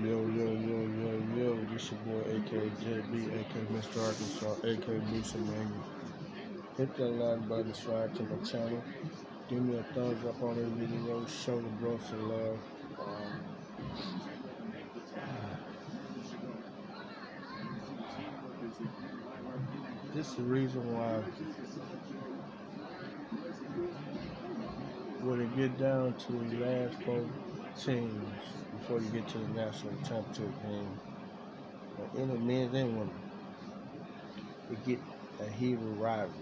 Yo, this your boy, aka JB, aka Mr. Arkansas, aka Lisa Manuel. Hit that like button, subscribe to my channel. Give me a thumbs up on this video, show the bro some love. This is the reason why when it get down to the last 4 teams before you get to the national championship game, in the men's and women, it get a heated rivalry.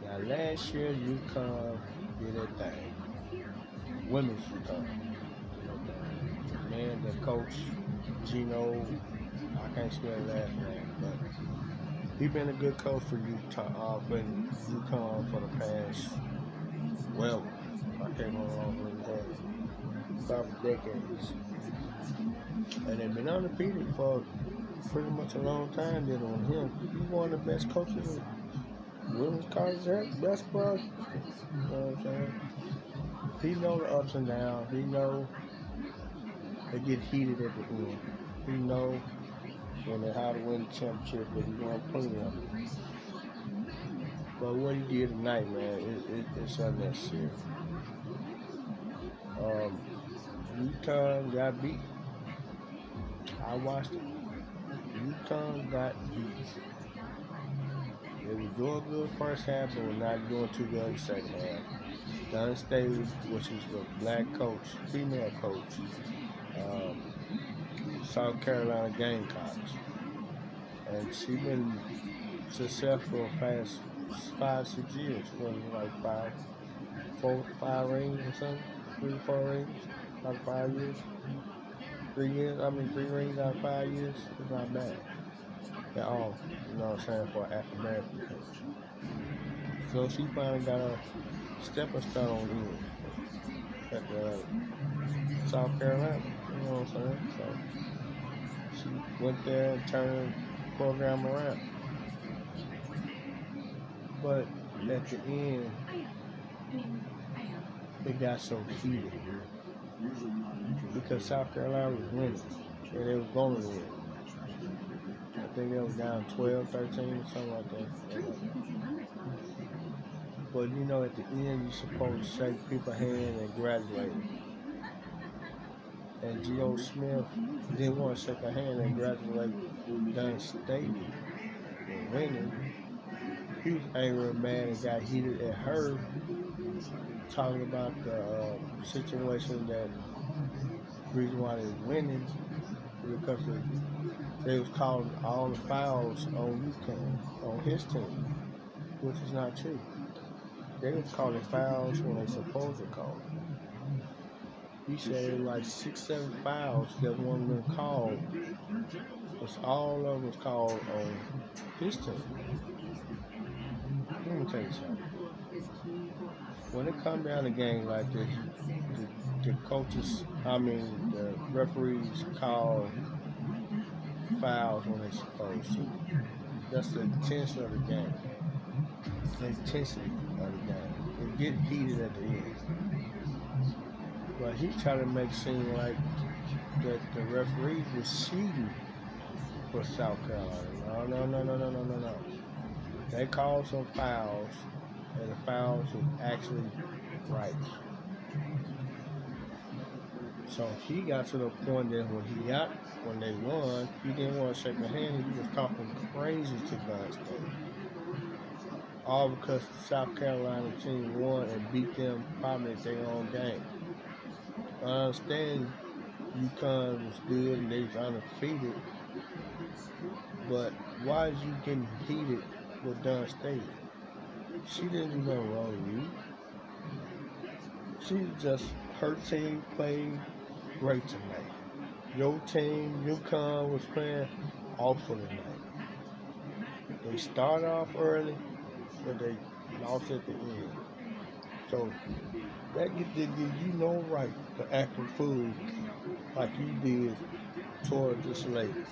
Now last year UConn did that thing. Women's UConn. Man, the coach, Geno, I can't spell his last name, but he been a good coach for Utah, for UConn for the past, well, I can't remember about decades. And they've been undefeated for pretty much a long time. Then on him, he's one of the best coaches in women's college basketball. You know what I'm saying? He know the ups and downs. He know they get heated at the end. He know when they how to win the championship, but he won't play them. But what he did tonight, man, it's unnecessary. UConn got beat. I watched it. UConn got beat. They were doing good first half, but were not doing too good in the second half. Dawn Stanley, which is the black coach, female coach, South Carolina Gamecocks, and she been successful the past 5-6 years. What is it, like five rings or something? 3-4 rings out of 5 years. 3 years. 3 rings out of 5 years. It's not bad at all. You know what I'm saying, for an African American coach. So she finally got a stepping stone in at the South Carolina. You know what I'm saying? So she went there and turned the program around. But at the end, it got so heated because South Carolina was winning and they was going to win. I think they was down 12, 13, something like that. But you know, at the end, you're supposed to shake people's hand and congratulate them. And Geno Smith didn't want to shake her hand and congratulate Dawn Stanley for winning. He was angry and mad and got heated at her, talking about the situation that the reason why they were winning because they was calling all the fouls on UConn, on his team, which is not true. They was calling fouls when they supposed to call. He said it was like 6-7 fouls that one of them called. Because all of them was called on his team. Let me tell you something. When it comes down to games like this, the coaches, the referees call fouls when they're supposed to. That's the intensity of the game. The intensity of the game. It gets heated at the end. But he tried to make it seem like that the referees was cheating for South Carolina. No. They called some fouls, and the fouls was actually right. So he got to the point that when they won, he didn't want to shake their hand. He was talking crazy to Dawn Stanley. All because the South Carolina team won and beat them probably at their own game. I understand UConn was good and they was undefeated, but why is you getting heated with Dawn Stanley? She didn't do nothing wrong with you. Her team played great tonight. Your team, UConn, was playing awful tonight. They started off early, but they lost at the end. So that gives you no right to act a fool like you did toward this lady.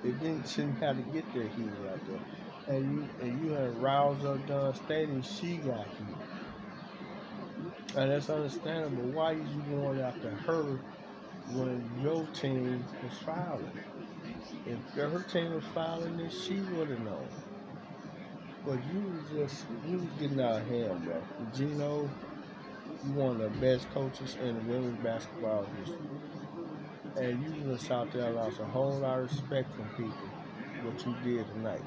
It shouldn't have to get there heated like that. And you had roused up Dawn Stanley, she got heated. And that's understandable. Why is you going after her when your team was fouling. If her team was fouling, then she would have known. But you was getting out of hand, bro. Geno, you one of the best coaches in the women's basketball history. And you just out there lost a whole lot of respect from people, what you did tonight,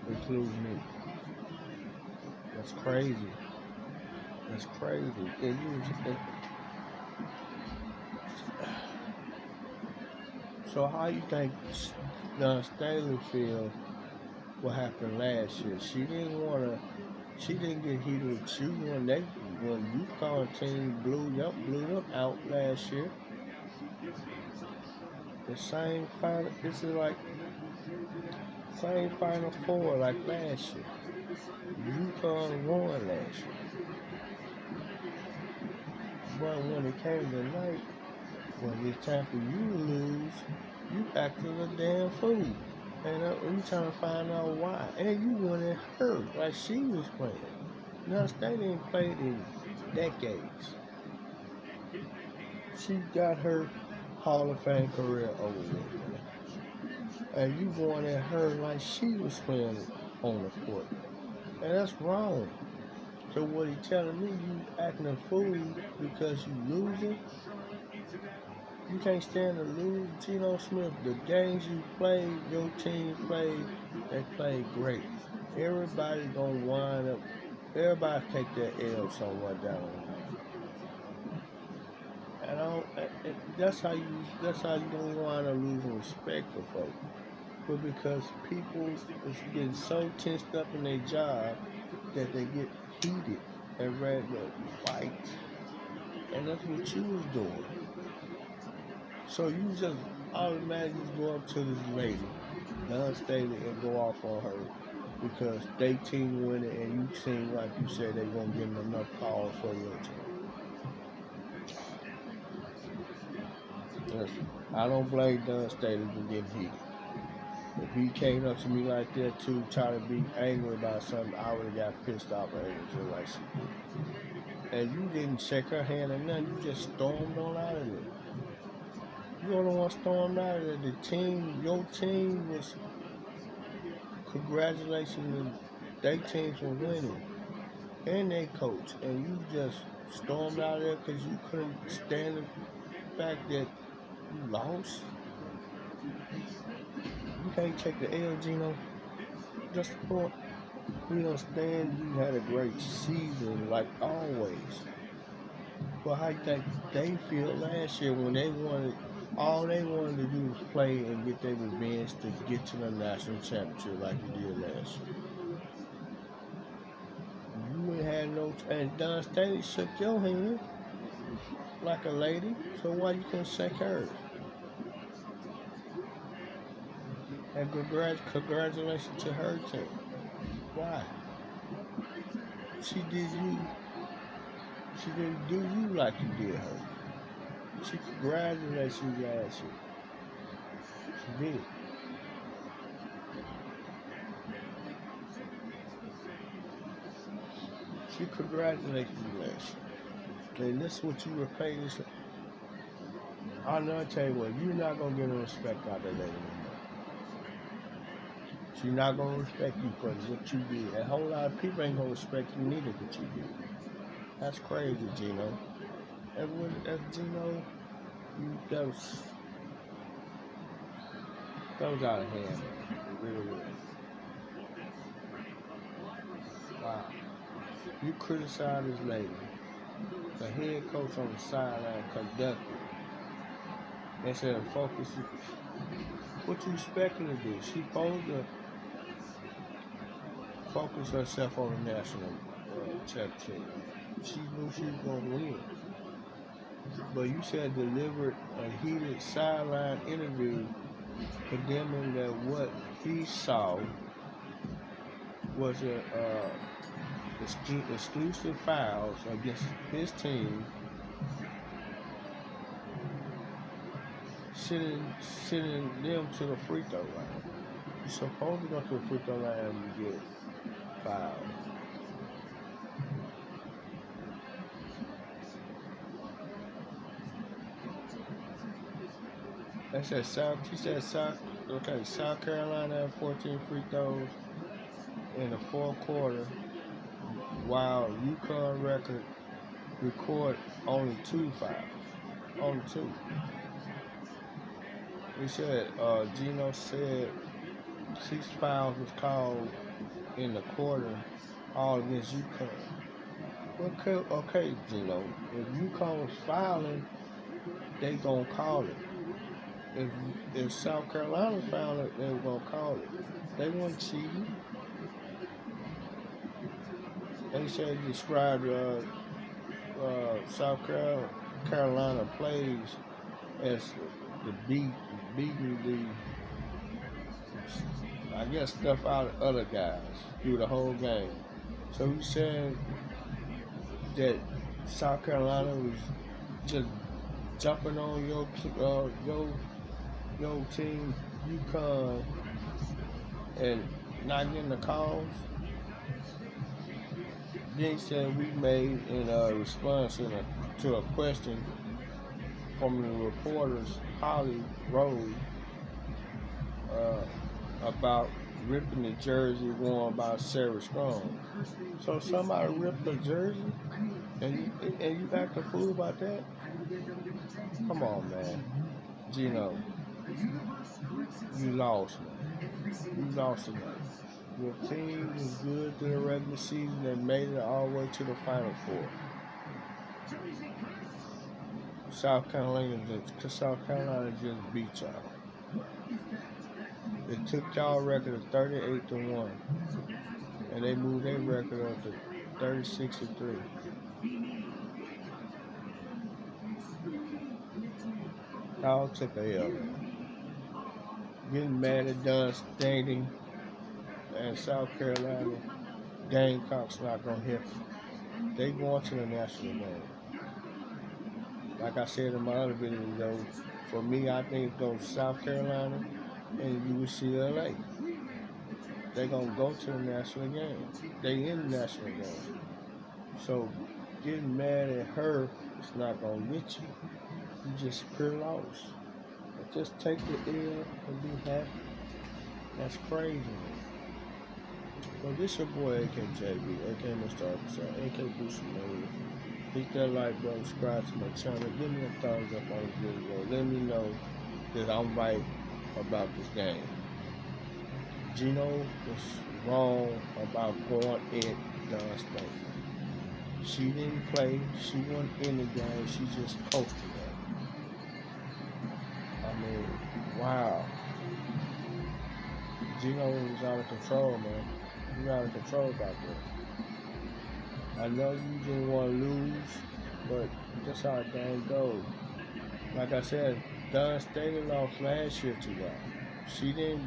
including me. That's crazy. That's crazy. And so how you think Dawn Stanley feel what happened last year? She didn't get heated with you when you called team blew them out last year. The same final. This is like same Final Four like last year. UConn won last year. But when it came to night, when it's time for you to lose, you acted a damn fool. And you trying to find out why. And you wanted her like she was playing. No, they didn't play in decades. She got her Hall of Fame career over with. And you wanted her like she was playing on the court. And that's wrong. So what he telling me, you acting a fool because you losing? You can't stand to lose. Geno Smith, the games you played, your team played, they played great. Everybody gonna wind up, everybody take that L somewhere down the line. And that's how you gonna wind up losing respect for folks. But because people is getting so tensed up in their job that they get heated and ready to fight. And that's what you was doing. So you just automatically go up to this lady, Dawn Stanley, and go off on her because they team winning and you seem like you said they gonna give them enough calls for your team. Listen, I don't blame Dawn Stanley for getting heated. If he came up to me like that too, trying to be angry about something, I would have got pissed off at him just like she did. And you didn't shake her hand or nothing, you just stormed on out of there. You're the one stormed out of there. The team, your team was, congratulations, their teams were winning. And their coach. And you just stormed out of there because you couldn't stand the fact that you lost. You can't take the L, Geno. Just the point. We understand you had a great season, like always. But how you think they feel last year when all they wanted to do was play and get their revenge to get to the national championship like you did last year? You ain't had no, and Dawn Stanley shook your hand like a lady, so why you couldn't shake hers? And congratulations to her team. Why? She didn't do you like you did her. She congratulated you last year. She did. She congratulated you last year. And this is what you repay this. I'll not tell you what, you're not gonna get no respect out of that lady anymore. She's not gonna respect you for what you did. A whole lot of people ain't gonna respect you neither what you did. That's crazy, Geno. That's Geno. That was out of hand. It really was. Wow. You criticize this lady, the head coach on the sideline conducted, instead of focus. What you expecting to do? She supposed to focus herself on the national championship. She knew she was going to win. But you said delivered a heated sideline interview condemning that what he saw was exclusive fouls against his team, sending them to the free throw line. You're supposed to go to the free throw line and you get fouled. They said South Carolina had 14 free throws in the fourth quarter, while UConn record only 2 fouls. Only 2. He said, Geno said 6 fouls was called in the quarter, all against UConn. Okay, Geno, if UConn was fouling, they gonna call it. If South Carolina fouled it, they were gonna call it. They weren't cheating. They said described South Carolina plays as the beating I guess stuff out of other guys through the whole game. So he said that South Carolina was just jumping on your team, UConn, and not getting the calls. Then he said we made in response to a question from the reporters, Holly Rose, about ripping the jersey worn by Sarah Strong. So somebody ripped the jersey, and you act a fool about that? Come on, man. Geno, you lost, man. You lost tonight. Your team was good through the regular season and made it all the way to the Final Four. South Carolina just beat y'all. It took y'all record of 38-1, and they moved their record up to 36-3. Y'all took a L. Getting mad at Dawn Stanley and South Carolina, Gamecocks not gonna hit them. They going to the national game. Like I said in my other video, though, for me, I think it goes South Carolina and UCLA. They're going to go to the national game. They in the national game. So getting mad at her is not going to get you. You just pure loss. But just take the L and be happy. That's crazy. So this your boy AKJB, AK Mr. Arkansas, AK Booster Mode. Hit that like button, subscribe to my channel, give me a thumbs up on this video. Let me know that I'm right about this game. Geno was wrong about going at Dawn Stanley. She didn't play, she wasn't in the game, she just coached the game. I mean, wow. Geno was out of control, man. You're out of control about that. I know you didn't want to lose, but that's how the game goes. Like I said, Dawn Stanley lost last year to y'all. She didn't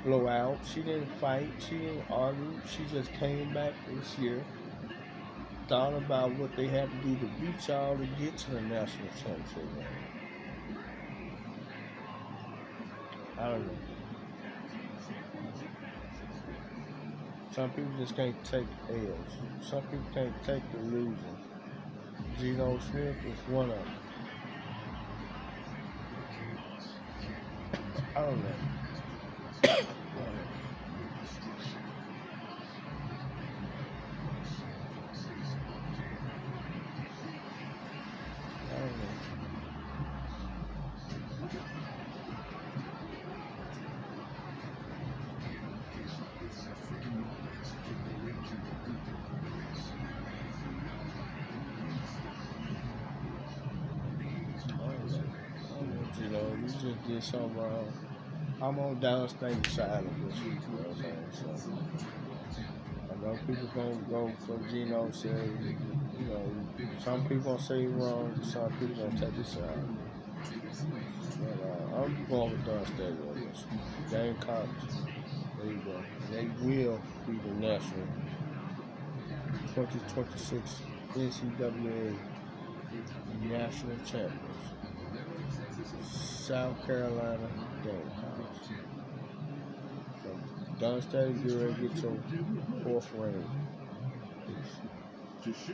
blow out, she didn't fight, she didn't argue, she just came back this year, thought about what they had to do to beat y'all to get to the national championship game. I don't know. Some people just can't take L's. Some people can't take the losing. Geno Smith is one of them. I don't know. You know, you just did something wrong. I'm on Dawn Stanley's side of this, you know what I'm saying? So, I know people gonna go for Geno, say, you know, some people gonna say he's wrong, some people gonna take his side. But I'm going with Dawn Stanley on this. Gamecocks, there you go. They will be the national 2026 NCAA national champions. South Carolina Gamecocks. So Dawn Stanley, get ready to get your 4th ring. Peace.